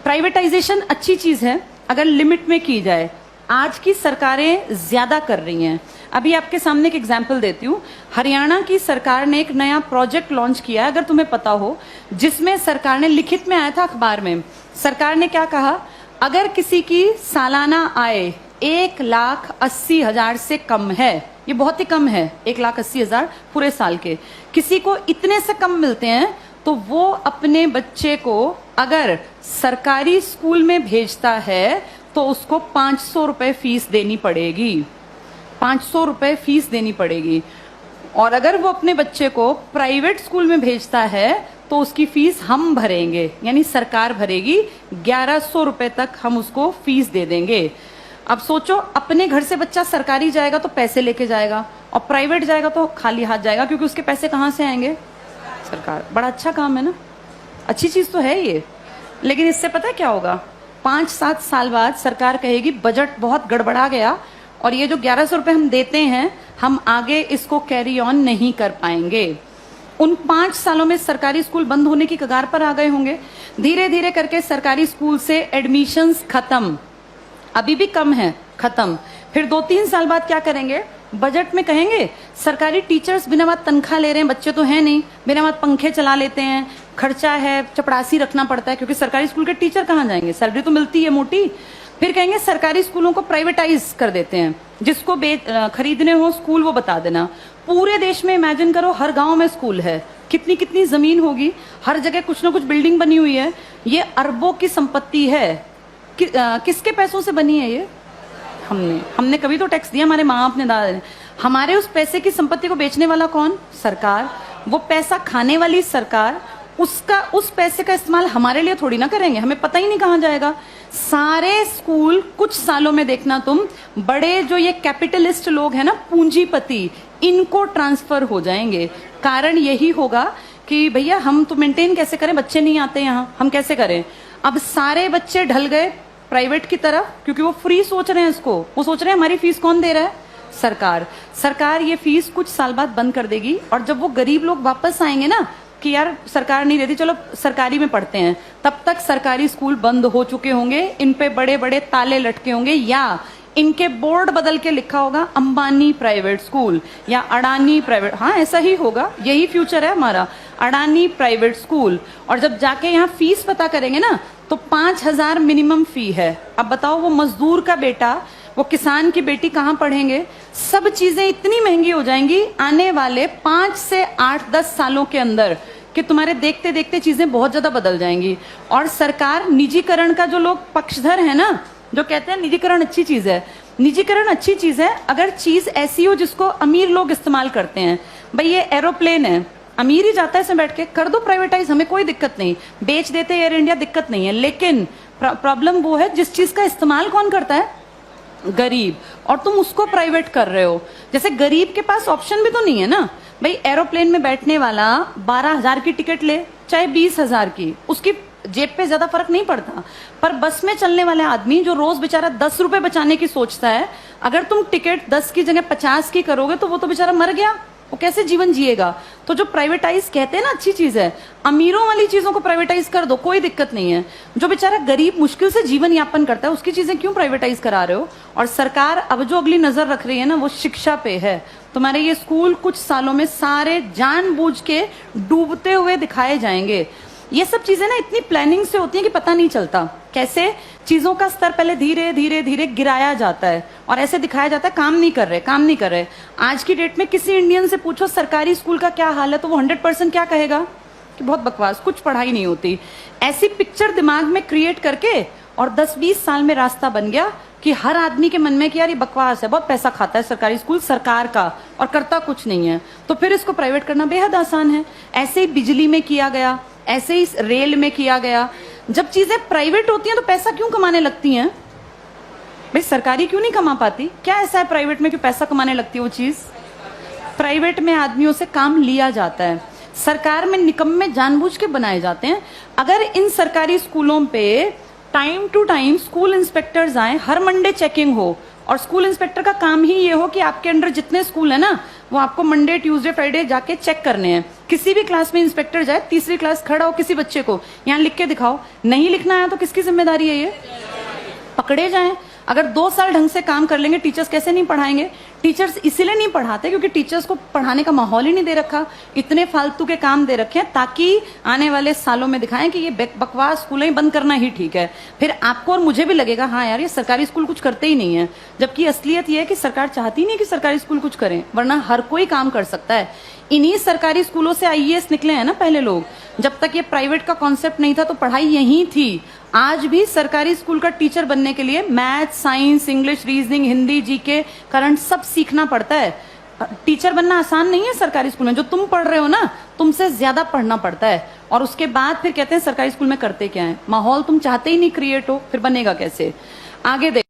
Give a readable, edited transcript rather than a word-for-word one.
Privatisation अच्छी चीज है अगर लिमिट में की जाए। आज की सरकारें ज्यादा कर रही हैं। अभी आपके सामने एक एग्जाम्पल देती हूँ। हरियाणा की सरकार ने एक नया प्रोजेक्ट लॉन्च किया है, अगर तुम्हें पता हो, जिसमें सरकार ने, लिखित में आया था अखबार में, सरकार ने क्या कहा, अगर किसी की सालाना आय 1,80,000 से कम है, ये बहुत ही कम है, 1,80,000 पूरे साल के, किसी को इतने से कम मिलते हैं, तो वो अपने बच्चे को अगर सरकारी स्कूल में भेजता है तो उसको 500 रुपए फीस देनी पड़ेगी। 500 रुपए फीस देनी पड़ेगी। और अगर वो अपने बच्चे को प्राइवेट स्कूल में भेजता है तो उसकी फीस हम भरेंगे, यानी सरकार भरेगी। 1100 रुपए तक हम उसको फीस दे देंगे। अब सोचो, अपने घर से बच्चा सरकारी जाएगा तो पैसे लेके जाएगा, और प्राइवेट जाएगा तो खाली हाथ जाएगा, क्योंकि उसके पैसे कहाँ से आएंगे? सरकार। बड़ा अच्छा काम है ना, अच्छी चीज तो है ये। लेकिन इससे पता है क्या होगा? 5-7 साल बाद सरकार कहेगी बजट बहुत गड़बड़ा गया और ये जो 1100 रुपए हम देते हैं, हम आगे इसको कैरी ऑन नहीं कर पाएंगे। उन 5 सालों में सरकारी स्कूल बंद होने की कगार पर आ गए होंगे। धीरे धीरे करके सरकारी स्कूल से एडमिशंस खत्म, अभी भी कम है, खत्म। फिर 2-3 साल बाद क्या करेंगे? बजट में कहेंगे सरकारी टीचर्स बिना बात तनख्वाह ले रहे हैं, बच्चे तो हैं नहीं, बिना बात पंखे चला लेते हैं, खर्चा है, चपरासी रखना पड़ता है, क्योंकि सरकारी स्कूल के टीचर कहाँ जाएंगे, सैलरी तो मिलती है मोटी। फिर कहेंगे सरकारी स्कूलों को प्राइवेटाइज कर देते हैं, जिसको खरीदने हो स्कूल वो बता देना। पूरे देश में इमेजिन करो, हर गांव में स्कूल है, कितनी कितनी जमीन होगी, हर जगह कुछ ना कुछ बिल्डिंग बनी हुई है। ये अरबों की संपत्ति है। किसके पैसों से बनी है ये? हमने कभी तो टैक्स दिया, हमारे माँ बाप ने, दादा ने। हमारे उस पैसे की संपत्ति को बेचने वाला कौन? सरकार। वो पैसा खाने वाली सरकार। उस पैसे का इस्तेमाल हमारे लिए थोड़ी ना करेंगे, हमें पता ही नहीं कहाँ जाएगा। सारे स्कूल कुछ सालों में देखना तुम, बड़े जो ये कैपिटलिस्ट लोग हैं ना, पूंजीपति, इनको ट्रांसफर हो जाएंगे। कारण यही होगा कि भैया हम तो मेंटेन कैसे करें, बच्चे नहीं आते यहाँ, हम कैसे करें? अब सारे बच्चे ढल गए प्राइवेट की तरफ, क्योंकि वो फ्री सोच रहे हैं इसको। वो सोच रहे हैं हमारी फीस कौन दे रहा है? सरकार। सरकार ये फीस कुछ साल बाद बंद कर देगी, और जब वो गरीब लोग वापस आएंगे ना कि यार सरकार नहीं देती, चलो सरकारी में पढ़ते हैं, तब तक सरकारी स्कूल बंद हो चुके होंगे, इन पे बड़े बड़े ताले लटके होंगे, या इनके बोर्ड बदल के लिखा होगा अंबानी प्राइवेट स्कूल या अडानी प्राइवेट। हाँ, ऐसा ही होगा, यही फ्यूचर है हमारा, अडानी प्राइवेट स्कूल। और जब जाके यहाँ फीस पता करेंगे ना, तो 5,000 मिनिमम फी है। अब बताओ, वो मजदूर का बेटा, वो किसान की बेटी कहाँ पढ़ेंगे? सब चीजें इतनी महंगी हो जाएंगी आने वाले 5 से 8-10 सालों के अंदर कि तुम्हारे देखते देखते चीजें बहुत ज्यादा बदल जाएंगी। और सरकार निजीकरण का, जो लोग पक्षधर है ना, जो कहते हैं निजीकरण अच्छी चीज है, निजीकरण अच्छी चीज है अगर चीज ऐसी हो जिसको अमीर लोग इस्तेमाल करते हैं। भाई ये एरोप्लेन है, अमीर ही जाता है इसमें बैठ के, कर दो प्राइवेटाइज, हमें कोई दिक्कत नहीं, बेच देते एयर इंडिया, दिक्कत नहीं है। लेकिन प्रॉब्लम वो है जिस चीज का इस्तेमाल कौन करता है? गरीब। और तुम उसको प्राइवेट कर रहे हो। जैसे गरीब के पास ऑप्शन भी तो नहीं है ना। भाई एरोप्लेन में बैठने वाला 12,000 की टिकट ले, चाहे 20,000 की, उसकी जेब पे ज्यादा फर्क नहीं पड़ता। पर बस में चलने वाले आदमी जो रोज बेचारा 10 रुपए बचाने की सोचता है, अगर तुम टिकट 10 की जगह 50 की करोगे तो वो तो बेचारा मर गया, वो कैसे जीवन जिएगा? तो जो प्राइवेटाइज कहते हैं ना अच्छी चीज है, अमीरों वाली चीजों को प्राइवेटाइज कर दो, कोई दिक्कत नहीं है। जो बेचारा गरीब मुश्किल से जीवन यापन करता है, उसकी चीजें क्यों प्राइवेटाइज करा रहे हो? और सरकार अब जो अगली नजर रख रही है ना, वो शिक्षा पे है। तुम्हारे ये स्कूल कुछ सालों में सारे जानबूझ के डूबते हुए दिखाए जाएंगे। ये सब चीजें ना इतनी प्लानिंग से होती हैं कि पता नहीं चलता कैसे चीजों का स्तर पहले धीरे धीरे धीरे गिराया जाता है, और ऐसे दिखाया जाता है काम नहीं कर रहे, काम नहीं कर रहे। आज की डेट में किसी इंडियन से पूछो सरकारी स्कूल का क्या हाल है, तो वो 100% क्या कहेगा कि बहुत बकवास, कुछ पढ़ाई नहीं होती। ऐसी पिक्चर दिमाग में क्रिएट करके, और 10-20 साल में रास्ता बन गया कि हर आदमी के मन में कि यार ये बकवास है, बहुत पैसा खाता है सरकारी स्कूल सरकार का, और करता कुछ नहीं है, तो फिर इसको प्राइवेट करना बेहद आसान है। ऐसे ही बिजली में किया गया, ऐसे ही रेल में किया गया। जब चीजें प्राइवेट होती हैं तो पैसा क्यों कमाने लगती हैं? भाई सरकारी क्यों नहीं कमा पाती? क्या ऐसा है प्राइवेट में कि पैसा कमाने लगती है वो चीज? प्राइवेट में आदमियों से काम लिया जाता है, सरकार में निकम्मे जानबूझ के बनाए जाते हैं। अगर इन सरकारी स्कूलों पे time to time school inspectors आए, हर मंडे चेकिंग हो, और स्कूल इंस्पेक्टर का काम ही ये हो कि आपके अंडर जितने स्कूल है ना, वो आपको मंडे ट्यूसडे फ्राइडे जाके चेक करने हैं। किसी भी क्लास में इंस्पेक्टर जाए, तीसरी क्लास खड़ा हो किसी बच्चे को, यहाँ लिख के दिखाओ, नहीं लिखना आया तो किसकी जिम्मेदारी है? ये पकड़े जाएं। अगर 2 साल ढंग से काम कर लेंगे, टीचर्स कैसे नहीं पढ़ाएंगे? टीचर्स इसीलिए नहीं पढ़ाते क्योंकि टीचर्स को पढ़ाने का माहौल ही नहीं दे रखा, इतने फालतू के काम दे रखे हैं ताकि आने वाले सालों में दिखाएं कि ये बकवास स्कूलें ही बंद करना ही ठीक है। फिर आपको और मुझे भी लगेगा हाँ यार, ये सरकारी स्कूल कुछ करते ही नहीं है, जबकि असलियत ये है कि सरकार चाहती नहीं कि सरकारी स्कूल कुछ करें, वरना हर कोई काम कर सकता है। इन्हीं सरकारी स्कूलों से आईएएस निकले हैं ना पहले लोग। जब तक ये प्राइवेट का कॉन्सेप्ट नहीं था तो पढ़ाई यहीं थी। आज भी सरकारी स्कूल का टीचर बनने के लिए math, science, English, reasoning, Hindi, GK, current सब सीखना पड़ता है। टीचर बनना आसान नहीं है सरकारी स्कूल में। जो तुम पढ़ रहे हो ना, तुमसे ज्यादा पढ़ना पड़ता है। और उसके बाद फिर कहते हैं सरकारी स्कूल में करते क्या है। माहौल तुम चाहते ही नहीं क्रिएट हो, फिर बनेगा कैसे? आगे देख।